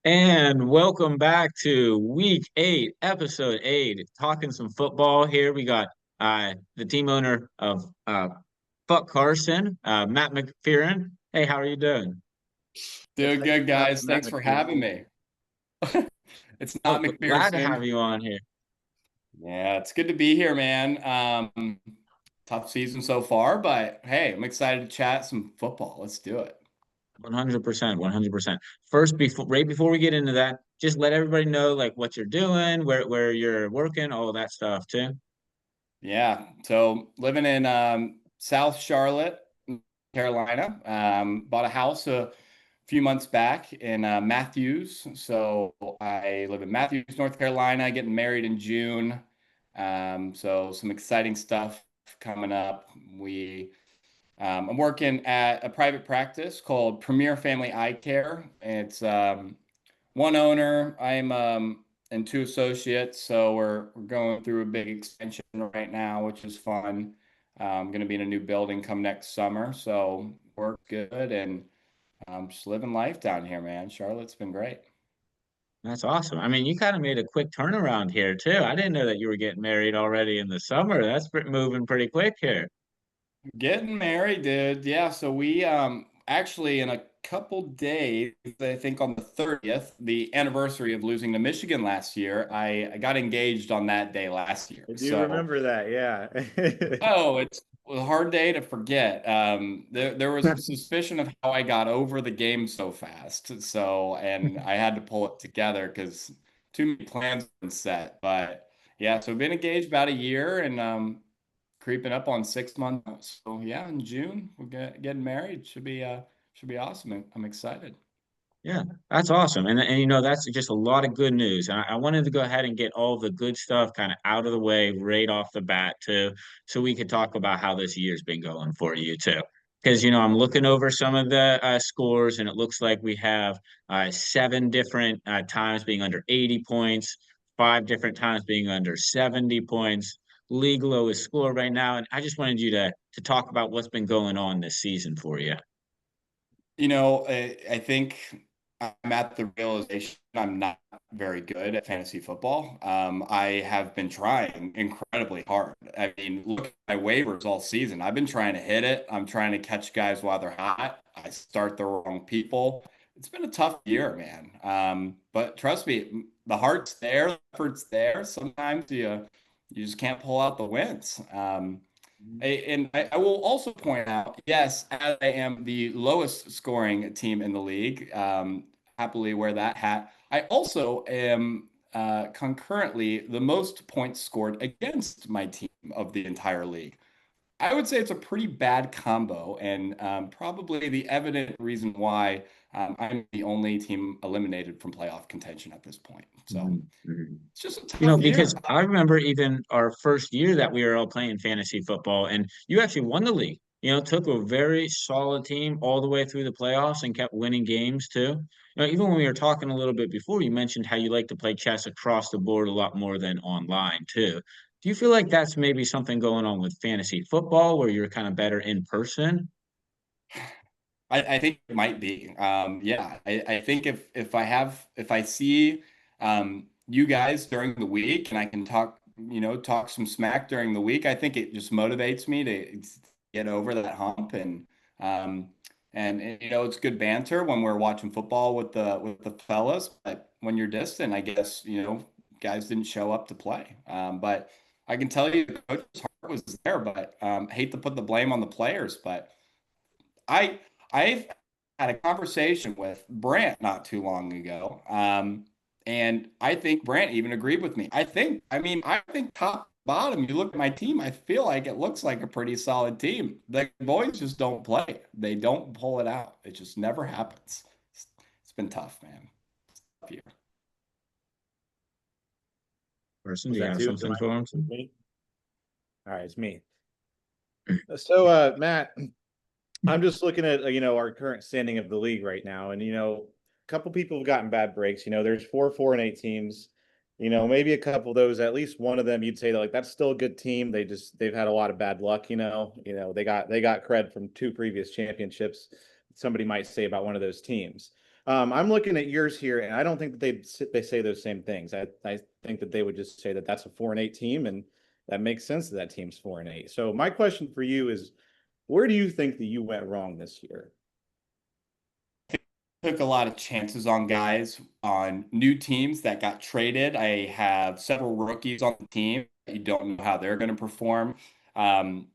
And welcome back to week 8, episode 8, talking some football here. We got the team owner of Fuck Carson, Matt McPheron. Hey, how are you doing? Doing good, guys. Matt Thanks for McPherson. having me. It's Oh, not glad to have McPherson. you on here. Yeah, it's good to be here, man. Tough season so far, but hey, I'm excited to chat some football. Let's do it. 100%, 100%. First, right before we get into that, just let everybody know like what you're doing, where you're working, all that stuff too. Yeah, so living in South Charlotte, North Carolina. Bought a house a few months back in Matthews. So I live in Matthews, North Carolina, getting married in June. So some exciting stuff coming up. I'm working at a private practice called Premier Family Eye Care. It's one owner. And two associates. So we're going through a big extension right now, which is fun. Going to be in a new building come next summer. So work good and just living life down here, man. Charlotte's been great. That's awesome. I mean, you kind of made a quick turnaround here too. I didn't know that you were getting married already in the summer. That's moving pretty quick here. Getting married, dude. Yeah, so we actually in a couple days, I think on the 30th, the anniversary of losing to Michigan last year, I got engaged on that day last year. I do So, remember that, yeah. oh, it's a hard day to forget. There was suspicion of how I got over the game so fast. So, and I had to pull it together because too many plans been set. But yeah, so we've been engaged about a year and creeping up on 6 months. So yeah, in June we're getting married. Should be awesome. I'm excited. Yeah, that's awesome. And you know, that's just a lot of good news. And I wanted to go ahead and get all the good stuff kind of out of the way right off the bat too, so we could talk about how this year's been going for you too. Because you know, I'm looking over some of the scores, and it looks like we have 7 different times being under 80 points, 5 different times being under 70 points. League lowest score right now, and I just wanted you to talk about what's been going on this season for you. I think I'm at the realization I'm not very good at fantasy football. I have been trying incredibly hard. I mean, look at my waivers all season. I've been trying to hit it. I'm trying to catch guys while they're hot. I start the wrong people. It's been a tough year, man. But trust me, the heart's there, the effort's there. Sometimes you just can't pull out the wins. And I will also point out, yes, as I am the lowest scoring team in the league, happily wear that hat. I also am concurrently the most points scored against my team of the entire league. I would say it's a pretty bad combo, and probably the evident reason why I'm the only team eliminated from playoff contention at this point. So Mhm, mhm. it's just a You know, tough year. because I remember even our first year that we were all playing fantasy football, and you actually won the league. You know, took a very solid team all the way through the playoffs and kept winning games too. You know, even when we were talking a little bit before, you mentioned how you like to play chess across the board a lot more than online too. Do you feel like that's maybe something going on with fantasy football where you're kind of better in person? I think it might be. Yeah, I think if I see you guys during the week and I can talk some smack during the week, I think it just motivates me to get over that hump um and it's good banter when we're watching football with the fellas, but when you're distant, I guess, guys didn't show up to play. But I can tell you the coach's heart was there, but I hate to put the blame on the players, but I I've had a conversation with Brant not too long ago, and I think Brant even agreed with me. I think top to bottom, you look at my team, I feel like it looks like a pretty solid team. The boys just don't play. They don't pull it out. It just never happens. It's been tough, man. Tough year. Person, Was do you that have too? something for him? Me? All right, it's me. So, Matt, I'm just looking at our current standing of the league right now, and a couple people have gotten bad breaks. There's 4, 4, and 8 teams. Maybe a couple of those, at least one of them, you'd say that like that's still a good team. They've had a lot of bad luck. They got cred from 2 previous championships. Somebody might say about one of those teams. I'm looking at yours here, and I don't think that they say those same things. I think that they would just say that that's a 4-8 team, and that makes sense that that team's 4-8. So my question for you is, where do you think that you went wrong this year? Took a lot of chances on guys on new teams that got traded. I have several rookies on the team. You don't know how they're going to perform. Um,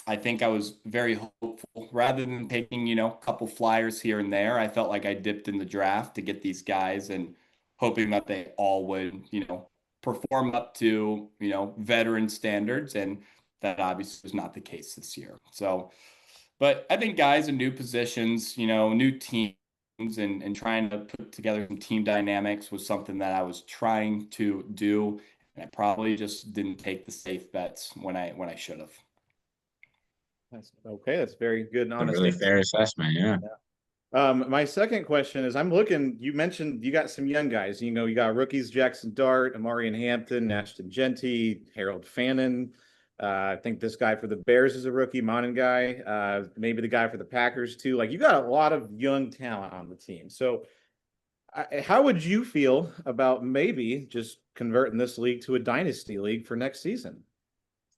I think I was very hopeful rather than taking, a couple flyers here and there. I felt like I dipped in the draft to get these guys and hoping that they all would, perform up to, veteran standards. And that obviously was not the case this year. So, but I think guys in new positions, new teams and trying to put together some team dynamics was something that I was trying to do. And I probably just didn't take the safe bets when I should have. That's okay. That's very good and A honest really answer. fair assessment. Yeah. My second question is, I'm looking, you mentioned you got some young guys, you got rookies, Jackson Dart, Amarian Hampton, Ashton Genty, Harold Fannin. I think this guy for the Bears is a rookie, Monin guy. Maybe the guy for the Packers too. Like, you got a lot of young talent on the team. So how would you feel about maybe just converting this league to a dynasty league for next season?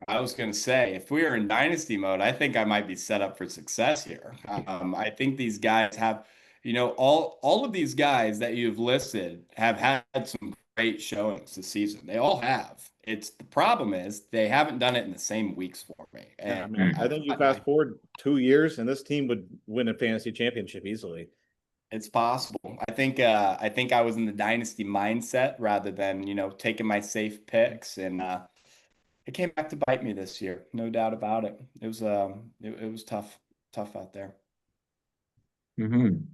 I was going to say, if we are in dynasty mode, I think I might be set up for success here. I think these guys have, all of these guys that you've listed have had some great showings this season. They all have. It's the problem is they haven't done it in the same weeks for me. Yeah, I And mean, I Mhm. think you fast forward 2 years and this team would win a fantasy championship easily. it's possible. I think I was in the dynasty mindset rather than, taking my safe picks and it came back to bite me this year, no doubt about it. It was tough out there. Mhm.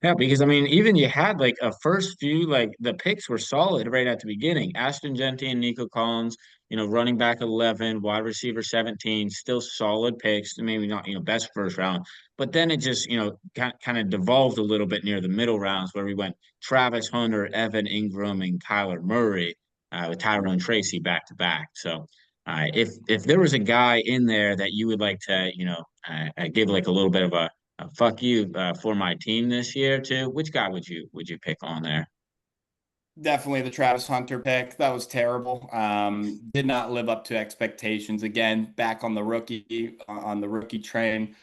Yeah, because I mean, even you had like a first few, like the picks were solid right at the beginning. Ashton Genty and Nico Collins, running back 11, wide receiver 17, still solid picks. Maybe not, best first round, but then it just, kind of devolved a little bit near the middle rounds where we went Travis Hunter, Evan Ingram, and Kyler Murray with Tyrone Tracy back to back. So, if there was a guy in there that you would like to, give like a little bit of a fuck you for my team this year too. Which guy would you pick on there? Definitely the Travis Hunter pick. That was terrible. Did not live up to expectations. Again, back on the rookie train.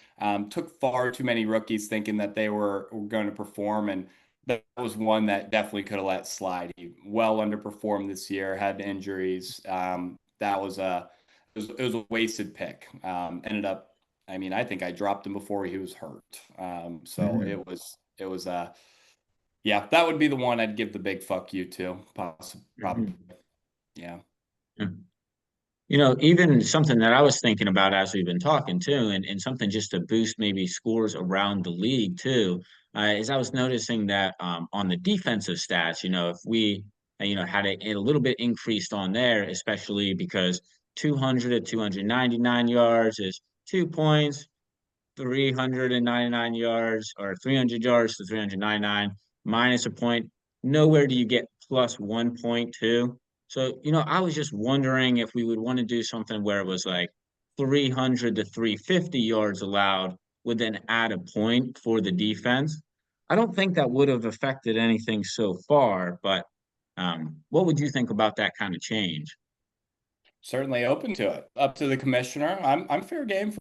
Took far too many rookies thinking that they were going to perform, and that was one that definitely could have let slide. He well underperformed this year, had injuries. That was it was a wasted pick. Ended up, I mean, I think I dropped him before he was hurt. So Mhm. it was. Yeah, that would be the one I'd give the big fuck you to. Probably. Mhm. Yeah. Mhm. Even something that I was thinking about as we've been talking too, and something just to boost maybe scores around the league too, is I was noticing that on the defensive stats, if we, had a little bit increased on there, especially because 200 to 299 yards is 2 points, 399 yards or 300 yards to 399 minus a point. Nowhere do you get plus 1.2. So, I was just wondering if we would want to do something where it was like 300 to 350 yards allowed would then add a point for the defense. I don't think that would have affected anything so far, but what would you think about that kind of change? Certainly open to it. Up to the commissioner. I'm fair game for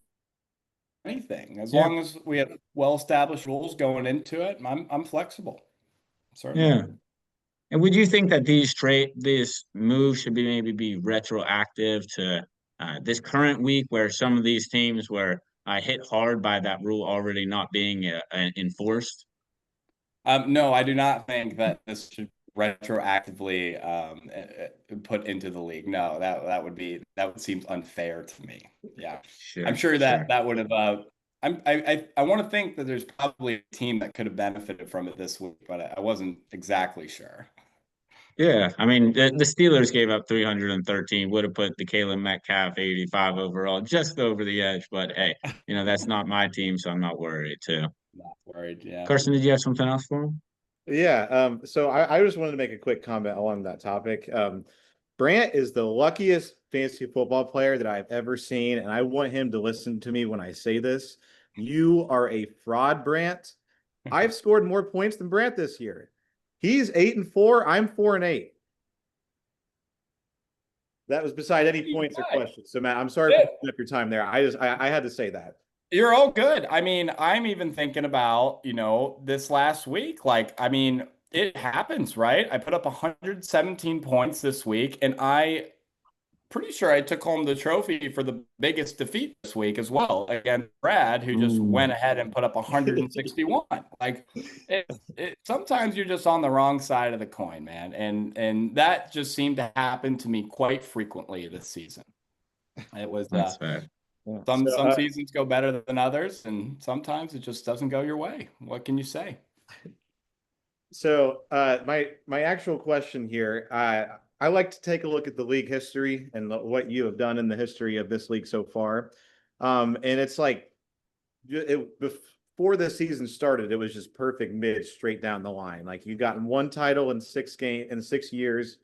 anything. As Yeah, long as we have well-established rules going into it, I'm flexible. Certainly. yeah. And would you think that these moves should be maybe be retroactive to this current week, where some of these teams were hit hard by that rule already not being enforced? No, I do not think that this should retroactively put into the league. No, that would seem unfair to me. Yeah, I'm Sure, sure that sure. that would have. I want to think that there's probably a team that could have benefited from it this week, but I wasn't exactly sure. Yeah, I mean the Steelers gave up 313, would have put the Caleb Metcalf 85 overall just over the edge, but hey, that's not my team, so I'm not worried too. Not worried. Yeah. Carson, did you have something else for him? Yeah, so I just wanted to make a quick comment along that topic. Brant is the luckiest fantasy football player that I've ever seen, and I want him to listen to me when I say this. You are a fraud, Brant. I've scored more points than Brant this year. He's 8-4. I'm 4-8. That was beside any points or questions. So Matt, I'm sorry for taking up your time there. I had to say that. You're all good. I mean, I'm even thinking about, this last week. Like, I mean, it happens, right? I put up 117 points this week, and pretty sure I took home the trophy for the biggest defeat this week as well against Brad, who just Ooh, went ahead and put up 161. Like, sometimes you're just on the wrong side of the coin, man, and that just seemed to happen to me quite frequently this season. It was that's fair. Yeah. some seasons go better than others, and sometimes it just doesn't go your way. What can you say? My actual question here, I like to take a look at the league history and what you have done in the history of this league so far. And it's like before the season started, it was just perfect mid straight down the line. Like you gotten one title in 6 years,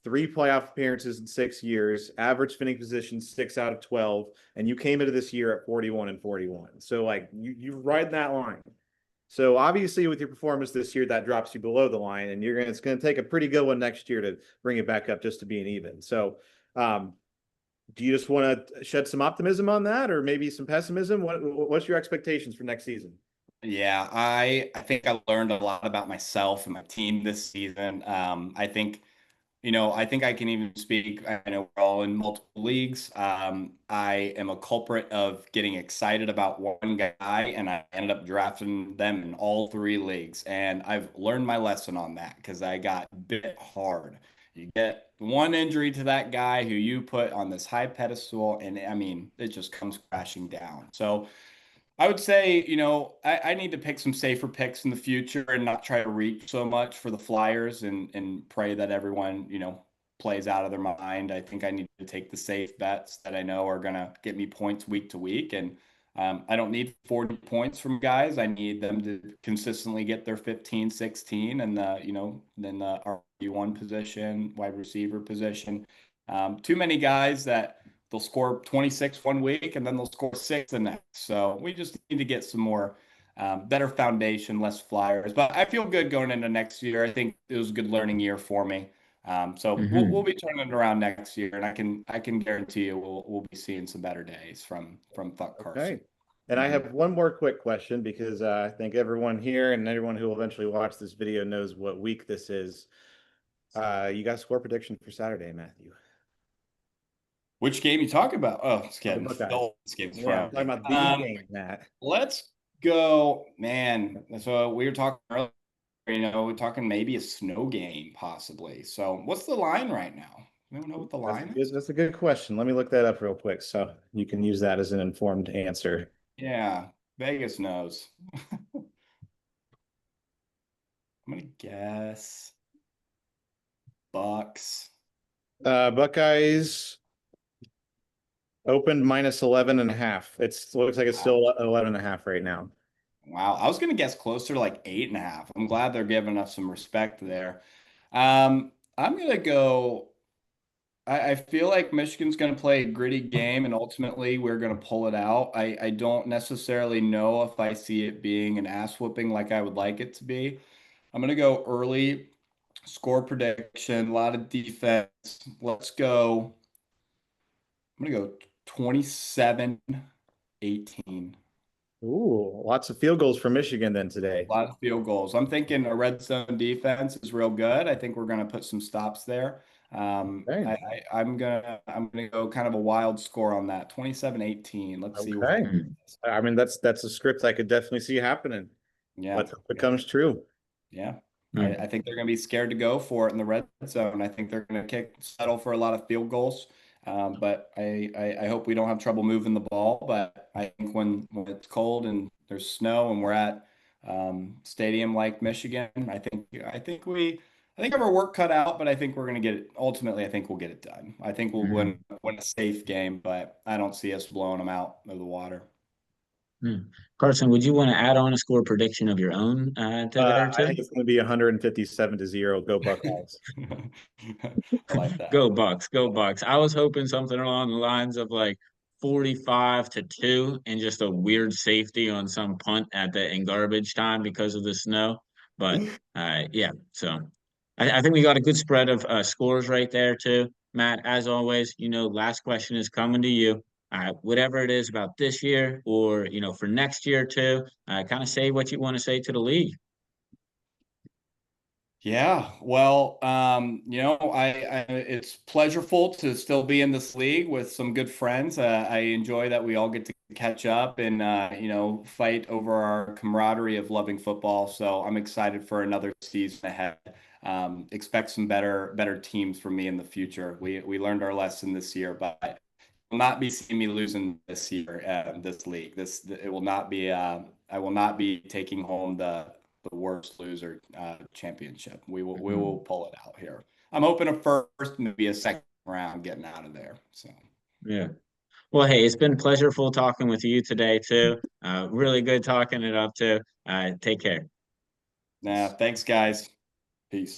three playoff appearances in 6 years, average finishing position 6 out of 12, and you came into this year at 41-41. So like you ride that line. So obviously, with your performance this year, that drops you below the line, and it's going to take a pretty good one next year to bring it back up just to be an even. So, do you just want to shed some optimism on that, or maybe some pessimism? What's your expectations for next season? Yeah, I think I learned a lot about myself and my team this season. I think I can even speak. I know we're all in multiple leagues. I am a culprit of getting excited about one guy, and I ended up drafting them in all three leagues. And I've learned my lesson on that because I got bit hard. You get one injury to that guy who you put on this high pedestal, and I mean, it just comes crashing down. So I would say, I need to pick some safer picks in the future and not try to reach so much for the Flyers and pray that everyone, plays out of their mind. I think I need to take the safe bets that I know are going to get me points week to week. And I don't need 40 points from guys. I need them to consistently get their 15, 16, and then the RB1 position, wide receiver position. Too many guys that they'll score 26 one week and then they'll score six the next. So we just need to get some more better foundation, less Flyers. But I feel good going into next year. I think it was a good learning year for me. So we'll Hmm. be turning it around next year, and I can guarantee you we'll be seeing some better days from Fuck Carson. Okay. And I Mhm. have one more quick question because I think everyone here and everyone who will eventually watch this video knows what week this is. You got a score prediction for Saturday, Matthew? Which game you talking about? Oh, it's The getting Buckeyes. Phil. This game's Yeah, I'm from talking me. about the game, Matt. Let's go, man. So we were talking earlier. We're talking maybe a snow game possibly. So what's the line right now? You don't know what the line is? That's a good question. Let me look that up real quick so you can use that as an informed answer. Yeah, Vegas knows. I'm gonna guess Bucks. Buckeyes opened minus 11 and a half. Looks like it's Wow. still 11 and a half right now. Wow. I was gonna guess closer to like 8.5. I'm glad they're giving us some respect there. I'm gonna go. I feel like Michigan's going to play a gritty game, and ultimately we're going to pull it out. I don't necessarily know if I see it being an ass whooping like I would like it to be. I'm going to go early score prediction, a lot of defense. Let's go. I'm going to go 27-18. Ooh, lots of field goals for Michigan then today. A lot of field goals. I'm thinking a red zone defense is real good. I think we're going to put some stops there. Okay. I'm gonna go kind of a wild score on that. 27-18. Let's see what Okay. Hmm. I mean, that's a script I could definitely see happening. yeah. Let's hope it comes true. Yeah. I Hmm. think they're going to be scared to go for it in the red zone. I think they're going to settle for a lot of field goals. But I hope we don't have trouble moving the ball. But I think when it's cold and there's snow and we're at stadium like Michigan, I think we have our work cut out. But I think we're going to get it. Ultimately, I think we'll get it done. I think we'll win Hmm. a safe game, but I don't see us blowing them out of the water. Hmm. Carson, would you want to add on a score prediction of your own to there I too? think it's going to be 157-0. Go Buckeyes. I like that. Go Bucks, go Bucks. I was hoping something along the lines of like 45-2 and just a weird safety on some punt at the in garbage time because of the snow. But yeah, so I think we got a good spread of scores right there too. Matt, as always, last question is coming to you. Whatever it is about this year or for next year too, kind of say what you want to say to the league. Yeah, well, it's pleasurable to still be in this league with some good friends. I enjoy that we all get to catch up and fight over our camaraderie of loving football. So I'm excited for another season ahead. Expect some better teams from me in the future. We learned our lesson this year, but will not be seeing me losing this year, this league. It will not be. I will not be taking home the worst loser championship. We will pull it out here. I'm hoping a first, maybe a second round getting out of there. So Yeah. Well, hey, it's been pleasureful talking with you today too. Really good talking it up too. Take care. thanks guys. Peace.